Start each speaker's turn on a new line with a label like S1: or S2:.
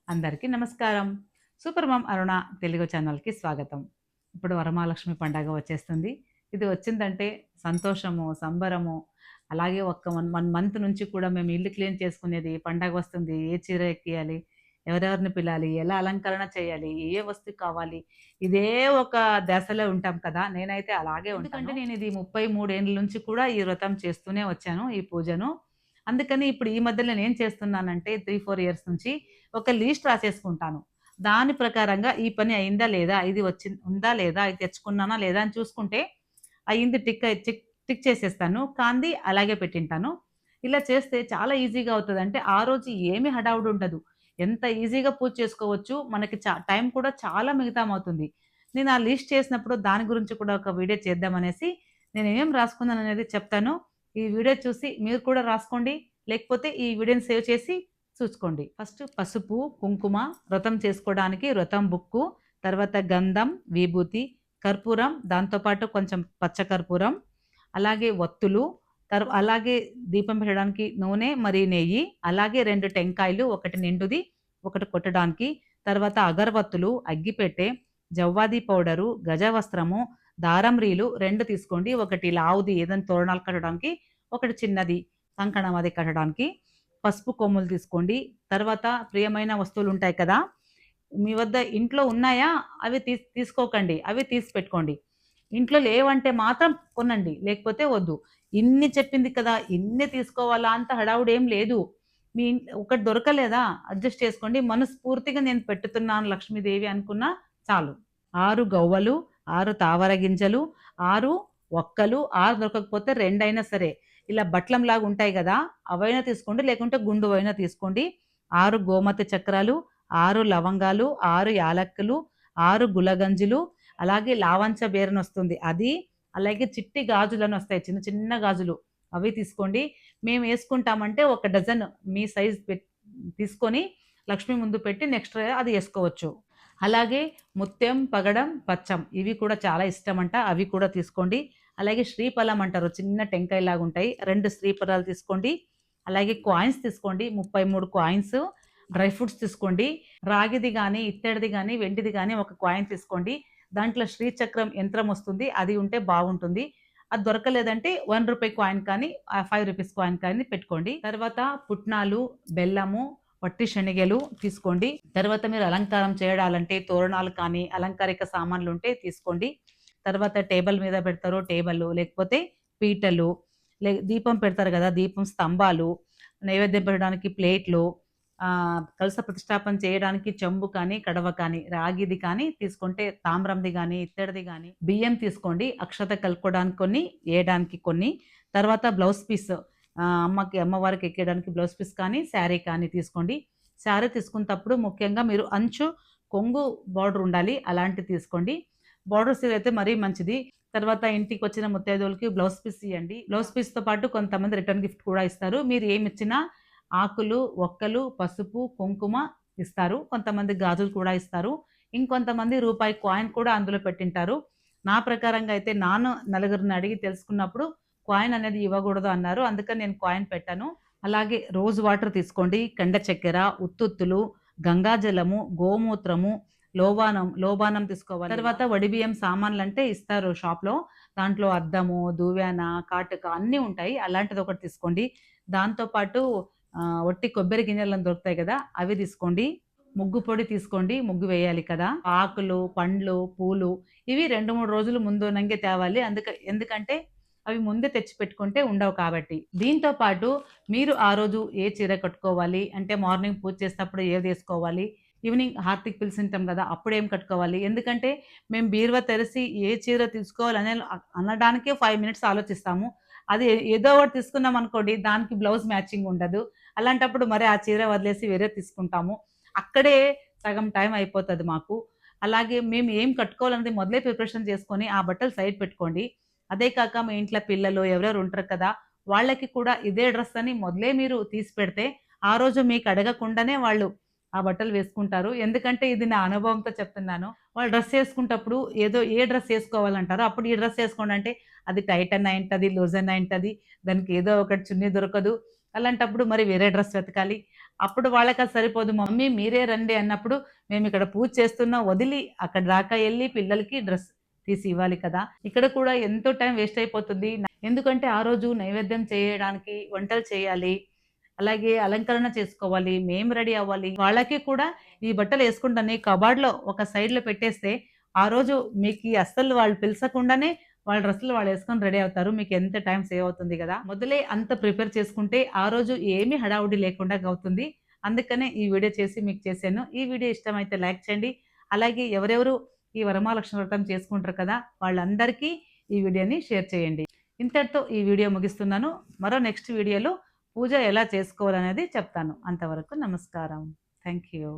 S1: అందరికీ నమస్కారం. Super mom అరుణ తెలుగు ఛానల్‌కి స్వాగతం. ఇప్పుడు వరమహాలక్ష్మి పండగ వచ్చేస్తుంది. ఇది వచ్చిందంటే సంతోషము, సంబరము, అలాగే ఒక 1 మంత్ నుంచి కూడా మేము ఇల్లు క్లీన్ చేసుకునేది. పండగ వస్తుంది. ఏ చీర ఎక్కియాలి? ఎవరెవరిని పిలాలి? ఎలా అలంకరణ చేయాలి? ఏ వస్తువు కావాలి? ఇదే ఒక ధ్యాసలో ఉంటాం కదా! నేనైతే అలాగే ఉంటాను. ఎందుకంటే నేను ఇది 33 ఏండ్ల నుంచి కూడా ఈ వ్రతం చేస్తూనే వచ్చాను. ఈ పూజను. అందుకని ఇప్పుడు ఈ మధ్యలో నేనేం చేస్తున్నానంటే 3, 4 ఇయర్స్ నుంచి ఒక లిస్ట్ రాసేసుకుంటాను. దాని ప్రకారంగా ఈ పని అయిందా లేదా? ఇది ఉందా లేదా? ఇది తెచ్చుకున్నానా లేదా? అని చూసుకుంటే అయింది టిక్ చేసేస్తాను. కానిది అలాగే పెట్టింటాను. ఇలా చేస్తే చాలా ఈజీగా అవుతది. అంటే ఆ రోజు ఏమి హడావుడి ఉండదు. ఎంత ఈజీగా పూజ చేసుకోవచ్చు. మనకి టైం కూడా చాలా మిగతామవుతుంది. నేను ఆ లిస్ట్ చేసినప్పుడు దాని గురించి కూడా ఒక వీడియో చేద్దామనేసి నేనేం రాసుకున్నాననేది చెప్తాను. ఈ వీడియో చూసి మీరు కూడా రాసుకోండి. లేకపోతే ఈ వీడియోని సేవ్ చేసి చూసుకోండి. ఫస్ట్ పసుపు, కుంకుమ, వ్రతం చేసుకోవడానికి వ్రతం బుక్కు, తర్వాత గంధం, విభూతి, కర్పూరం, దాంతో పాటు కొంచెం పచ్చ కర్పూరం, అలాగే ఒత్తులు, అలాగే దీపం పెట్టడానికి నూనె, మరి నెయ్యి, అలాగే 2 టెంకాయలు, ఒకటి నిండుది, ఒకటి కొట్టడానికి, తర్వాత అగరబత్తులు, అగ్గిపెట్టె, జవ్వాది పౌడరు, గజవస్త్రము, దారం రీలు 2 తీసుకోండి. ఒకటి లావుది ఏదైనా తోరణాలు కట్టడానికి, ఒకటి చిన్నది కంకణం అది కట్టడానికి. పసుపు కొమ్ములు తీసుకోండి. తర్వాత ప్రియమైన వస్తువులుంటాయి కదా! మీ వద్ద ఇంట్లో ఉన్నాయా? అవి తీసుకోకండి. అవి తీసి పెట్టుకోండి. ఇంట్లో లేవంటే మాత్రం కొనండి. లేకపోతే వద్దు. ఇన్ని చెప్పింది కదా! ఇన్ని తీసుకోవాలా అంత హడావుడేం లేదు. ఒకటి దొరకలేదా? అడ్జస్ట్ చేసుకోండి. మనస్ఫూర్తిగా నేను పెట్టుతున్నాను లక్ష్మీదేవి అనుకున్నా చాలు. 6 గవ్వలు, 6 తామర గింజలు, 6 ఒక్కలు, 6 దొరకకపోతే 2 అయినా సరే. ఇలా బట్లంలాగా ఉంటాయి గదా! అవైనా తీసుకోండి. లేకుంటే గుండువైనా తీసుకోండి. 6 గోమతి చక్రాలు, 6 లవంగాలు, 6 యాలక్కులు, 6 గులగంజులు, అలాగే లావంచ బేరనొస్తుంది అది, అలాగే చిట్టి గాజులనొస్తాయి. చిన్న చిన్న గాజులు అవి తీసుకోండి. మేమేసుకుంటామంటే ఒక డజన్ మీ సైజ్ తీసుకొని లక్ష్మి ముందు పెట్టి నెక్స్ట్ అది ఏసుకోవచ్చు. అలాగే ముత్యం, పగడం, పచ్చం ఇవి కూడా చాలా ఇష్టమంట. అవి కూడా తీసుకోండి. అలాగే శ్రీఫలం అంటారు. చిన్న టెంకాయలాగుంటాయి. 2 శ్రీఫలాలు తీసుకోండి. అలాగే కాయిన్స్ తీసుకోండి. 33 కాయిన్స్. డ్రై ఫ్రూట్స్ తీసుకోండి. రాగిది గానీ, ఇత్తడిది గానీ, వెండిది గానీ ఒక కాయిన్ తీసుకోండి. దాంట్లో శ్రీచక్రం యంత్రం వస్తుంది. అది ఉంటే బాగుంటుంది. అది దొరకలేదంటే రూ. 1 కాయిన్ కానీ, రూ. 5 కాయిన్ కానీ పెట్టుకోండి. తర్వాత పుట్నాలు, బెల్లము, వట్టి శనగలు తీసుకోండి. తర్వాత మీరు అలంకారం చేయడాలంటే తోరణాలు కానీ, అలంకారిక సామాన్లుంటే తీసుకోండి. తర్వాత టేబుల్ మీద పెడతారు టేబులు, లేకపోతే పీటలు, దీపం పెడతారు గదా! దీపం స్తంభాలు, నైవేద్యం పెట్టడానికి ప్లేట్లు, కలశ ప్రతిష్టాపన చేయడానికి చెంబు కానీ, కడవ కానీ, రాగిది కానీ తీసుకుంటే తామ్రంది గానీ, ఇత్తడిది గానీ, బియ్యం తీసుకోండి. అక్షత కలుపుకోవడానికి కొన్ని, ఏయడానికి కొన్ని. తర్వాత బ్లౌజ్ పీస్ అమ్మవారికి ఎక్కేయడానికి బ్లౌజ్ పీస్ కానీ, శారీ కానీ తీసుకోండి. శారీ తీసుకునేటప్పుడు ముఖ్యంగా మీరు అంచు, కొంగు బార్డర్ ఉండాలి. అలాంటిది తీసుకోండి. బార్డర్ సీర అయితే మరీ మంచిది. తర్వాత ఇంటికొచ్చిన ముత్తైదువులకి బ్లౌజ్ పీస్ ఇయ్యండి. బ్లౌజ్ పీస్‌తో పాటు కొంతమంది రిటర్న్ గిఫ్ట్ కూడా ఇస్తారు. మీరు ఏమిచ్చినా ఆకులు, ఒక్కలు, పసుపు, కుంకుమ ఇస్తారు. కొంతమంది గాజులు కూడా ఇస్తారు. ఇంకొంతమంది రూపాయి కాయిన్ కూడా అందులో పెట్టింటారు. నా ప్రకారంగా అయితే నలుగురిని అడిగి తెలుసుకున్నప్పుడు కాయిన్ అనేది ఇవ్వకూడదు అన్నారు. అందుకని నేను కాయిన్ పెట్టాను. అలాగే రోజ్ వాటర్ తీసుకోండి. కండ చక్కెర, ఉత్తుత్తులు, గంగాజలము, గోమూత్రము, లోబానం తీసుకోవాలి. తర్వాత వడిబియ్యం సామాన్లంటే ఇస్తారు షాప్‌లో. దాంట్లో అద్దము, దువ్యాన, కాటుక అన్నీ ఉంటాయి. అలాంటిది ఒకటి తీసుకోండి. దాంతో పాటు ఒట్టి కొబ్బరి గింజలని దొరుకుతాయి గదా! అవి తీసుకోండి. ముగ్గు పొడి తీసుకోండి. ముగ్గు వేయాలి కదా! ఆకులు, పండ్లు, పూలు ఇవి 2, 3 రోజులు ముందునంగే తేవాలి. ఎందుకంటే అవి ముందే తెచ్చిపెట్టుకుంటే ఉండవు కాబట్టి. దీంతో పాటు మీరు ఆ రోజు ఏ చీర కట్టుకోవాలి, అంటే మార్నింగ్ పూజ చేసేటప్పుడు ఏదేసుకోవాలి, ఈవినింగ్ హారతికి పిలిచింటాం గదా! అప్పుడేం కట్టుకోవాలి. ఎందుకంటే మేము బీరువా తెరిసి ఏ చీర తీసుకోవాలనే అనడానికే 5 మినిట్స్ ఆలోచిస్తాము. అది ఏదో ఒకటి తీసుకున్నామనుకోండి దానికి బ్లౌజ్ మ్యాచింగ్ ఉండదు. అలాంటప్పుడు మరి ఆ చీర వదిలేసి వేరేది తీసుకుంటాము. అక్కడే సగం టైం అయిపోతది మాకు. అలాగే మేము ఏం కట్టుకోవాలన్నది మొదలే ప్రిపరేషన్ చేసుకొని ఆ బట్టలు సైడ్ పెట్టుకోండి. అదే కాక మీ ఇంట్లో పిల్లలు ఎవరెవరు ఉంటారు కదా! వాళ్ళకి కూడా ఇదే డ్రెస్ అని మొదలే మీరు తీసి పెడితే, ఆ రోజు మీకు అడగకుండానే వాళ్ళు ఆ బట్టలు వేసుకుంటారు. ఎందుకంటే ఇది నా అనుభవంతో చెప్తున్నాను. వాళ్ళు డ్రెస్ ఏసుకుంటప్పుడు ఏదో ఏ డ్రెస్ ఏసుకోవాలంటారో, అప్పుడు ఈ డ్రెస్ ఏసుకోండి అంటే అది టైట్ అన్నా అయింటది, లూజ్ అన్నా అయింటది. దానికి ఏదో ఒకటి చున్నీ దొరకదు. అలాంటప్పుడు మరి వేరే డ్రెస్ వెతకాలి. అప్పుడు వాళ్ళకది సరిపోదు. మమ్మీ మీరే రండి అన్నప్పుడు మేమిక్కడ పూజ చేస్తున్నా వదిలి అక్కడి దాకా ఎళ్లి పిల్లలకి డ్రెస్ తీసి ఇవ్వాలి కదా! ఇక్కడ కూడా ఎంతో టైం వేస్ట్ అయిపోతుంది. ఎందుకంటే ఆ రోజు నైవేద్యం చేయడానికి వంటలు చేయాలి. అలాగే అలంకరణ చేసుకోవాలి. మేము రెడీ అవ్వాలి. వాళ్ళకి కూడా ఈ బట్టలేసుకుంటానే కబోర్డ్‌లో ఒక సైడ్‌లో పెట్టేస్తే, ఆ రోజు మీకి అస్సలు వాళ్ళు పిలసకుండానే వాళ్ళ డ్రెస్సులు వాళ్ళేసుకొని రెడీ అవుతారు. మీకెంత టైం సేవ్ అవుతుంది గదా! మొదలే అంత ప్రిపేర్ చేసుకుంటే, ఆ రోజు ఏమీ హడావుడి లేకుండా అవుతుంది. అందుకనే ఈ వీడియో చేసి మీకు చేశాను. ఈ వీడియో ఇష్టమైతే లైక్ చేయండి. అలాగే ఎవరెవరు ఈ వరమహాలక్ష్మి వ్రతం చేసుకుంటారు కదా! వాళ్ళందరికీ ఈ వీడియోని షేర్ చేయండి. ఇంతటితో ఈ వీడియో ముగిస్తున్నాను. మరో నెక్స్ట్ వీడియోలో పూజ ఎలా చేసుకోవాలనేది చెప్తాను. అంతవరకు నమస్కారం. Thank you.